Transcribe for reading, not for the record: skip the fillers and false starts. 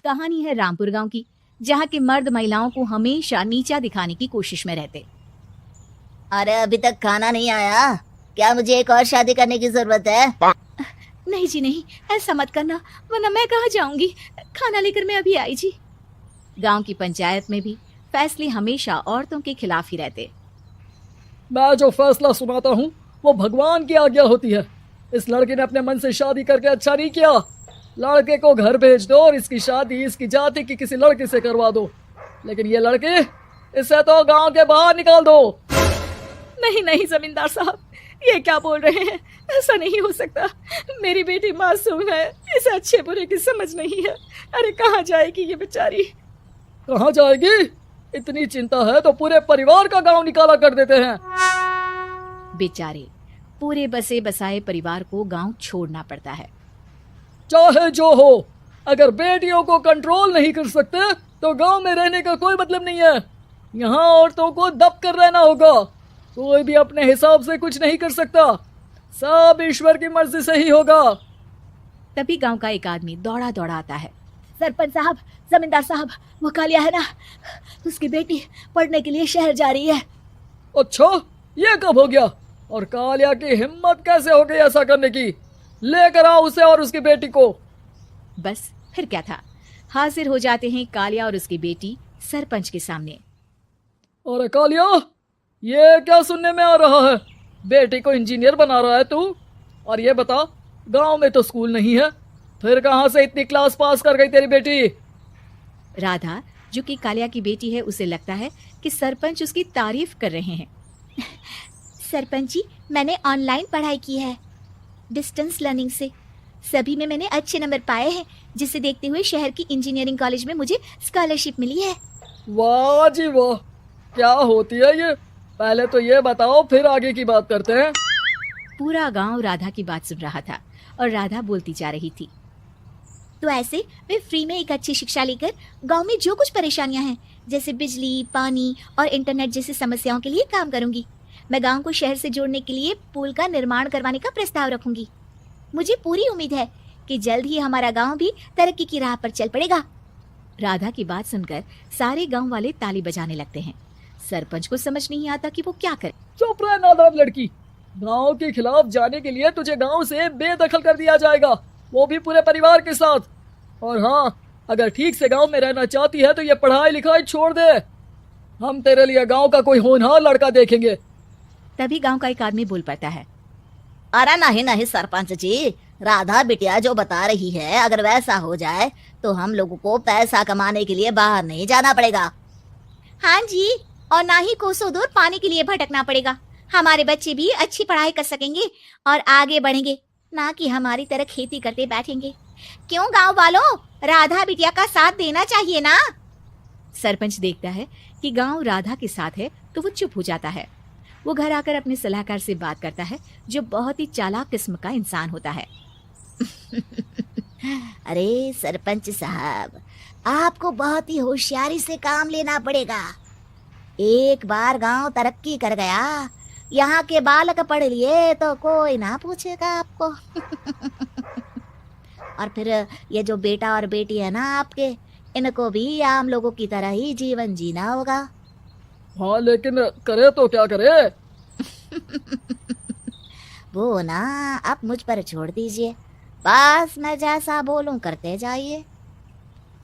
कहानी है रामपुर गांव की, जहां के मर्द महिलाओं को हमेशा नीचा दिखाने की कोशिश में रहते। अरे अभी तक खाना नहीं आया क्या? मुझे एक और शादी करने की जरूरत है। नहीं जी नहीं, ऐसा मत करना, वरना मैं कहाँ जाऊंगी। खाना लेकर मैं अभी आई जी। गांव की पंचायत में भी फैसले हमेशा औरतों के खिलाफ ही रहते। मैं जो फैसला सुनाता हूँ वो भगवान की आज्ञा होती है। इस लड़के ने अपने मन से शादी करके अच्छा नहीं किया। लड़के को घर भेज दो और इसकी शादी इसकी जाति की किसी लड़के से करवा दो, लेकिन ये लड़के, इसे तो गांव के बाहर निकाल दो। नहीं नहीं जमींदार साहब, ये क्या बोल रहे हैं? ऐसा नहीं हो सकता। मेरी बेटी मासूम है, इसे अच्छे बुरे की समझ नहीं है। अरे कहाँ जाएगी ये बेचारी? कहाँ जाएगी? इतनी चिंता है तो पूरे परिवार का गांव निकाला कर देते हैं। बेचारे पूरे बसे बसाए परिवार को गांव छोड़ना पड़ता है। चाहे जो हो, अगर बेटियों को कंट्रोल नहीं कर सकते तो गांव में रहने का कोई मतलब नहीं है। यहाँ औरतों को दब कर रहना होगा। कोई भी अपने हिसाब से कुछ नहीं कर सकता, सब ईश्वर की मर्जी से ही होगा। तभी गांव का एक आदमी दौड़ा दौड़ा आता है। सरपंच साहब, जमींदार साहब, वो कालिया है ना, उसकी बेटी पढ़ने के लिए शहर जा रही है। अच्छा, ये कब हो गया? और कालिया की हिम्मत कैसे हो गई ऐसा करने की? लेकर आओ उसे और उसकी बेटी को। बस फिर क्या था, हाजिर हो जाते हैं कालिया और उसकी बेटी सरपंच के सामने। अरे कालिया, ये क्या सुनने में आ रहा है? बेटी को इंजीनियर बना रहा है तू? और ये बता, गांव में तो स्कूल नहीं है, फिर कहां से इतनी क्लास पास कर गई तेरी बेटी? राधा, जो कि कालिया की बेटी है, उसे लगता है कि सरपंच उसकी तारीफ कर रहे हैं। सरपंच जी, मैंने ऑनलाइन पढ़ाई की है, डिस्टेंस लर्निंग से। सभी में मैंने अच्छे नंबर पाए हैं, जिसे देखते हुए शहर की इंजीनियरिंग कॉलेज में मुझे स्कॉलरशिप मिली है। वाह जी वाह, क्या होती है ये? पहले तो ये बताओ, फिर आगे की बात करते हैं। पूरा गांव राधा की बात सुन रहा था और राधा बोलती जा रही थी। तो ऐसे मैं फ्री में एक अच्छी शिक्षा लेकर गांव में जो कुछ परेशानियां हैं, जैसे बिजली, पानी और इंटरनेट जैसी समस्याओं के लिए काम करूंगी। मैं गांव को शहर से जोड़ने के लिए पुल का निर्माण करवाने का प्रस्ताव रखूंगी। मुझे पूरी उम्मीद है कि जल्द ही हमारा गांव भी तरक्की की राह पर चल पड़ेगा। राधा की बात सुनकर सारे गांव वाले ताली बजाने लगते हैं। सरपंच को समझ नहीं आता कि वो क्या करे। चुप रह नादान लड़की, गांव के खिलाफ जाने के लिए तुझे गांव से बेदखल कर दिया जाएगा, वो भी पूरे परिवार के साथ। और हाँ, अगर ठीक से गांव में रहना चाहती है तो ये पढ़ाई लिखाई छोड़ दे। हम तेरे लिए गांव का कोई होनहार लड़का देखेंगे। तभी गांव का एक आदमी बोल पड़ता है। अरे नहीं नहीं सरपंच जी, राधा बिटिया जो बता रही है, अगर वैसा हो जाए तो हम लोगों को पैसा कमाने के लिए बाहर नहीं जाना पड़ेगा। हाँ जी, और ना ही कोसों दूर पानी के लिए भटकना पड़ेगा। हमारे बच्चे भी अच्छी पढ़ाई कर सकेंगे और आगे बढ़ेंगे, ना कि हमारी तरह खेती करते बैठेंगे। क्यों गांव वालों, राधा बिटिया का साथ देना चाहिए ना। सरपंच देखता है कि गांव राधा के साथ है तो वो चुप हो जाता है। वो घर आकर अपने सलाहकार से बात करता है, जो बहुत ही चालाक किस्म का इंसान होता है। अरे सरपंच साहब, आपको बहुत ही होशियारी से काम लेना पड़ेगा। एक बार गांव तरक्की कर गया, यहाँ के बालक पढ़ लिए तो कोई ना पूछेगा आपको। और फिर ये जो बेटा और बेटी है ना आपके, इनको भी आम लोगों की तरह ही जीवन जीना होगा। हाँ, लेकिन करे तो क्या करे? वो ना आप मुझ पर छोड़ दीजिए, बस मैं जैसा बोलूं करते जाइए।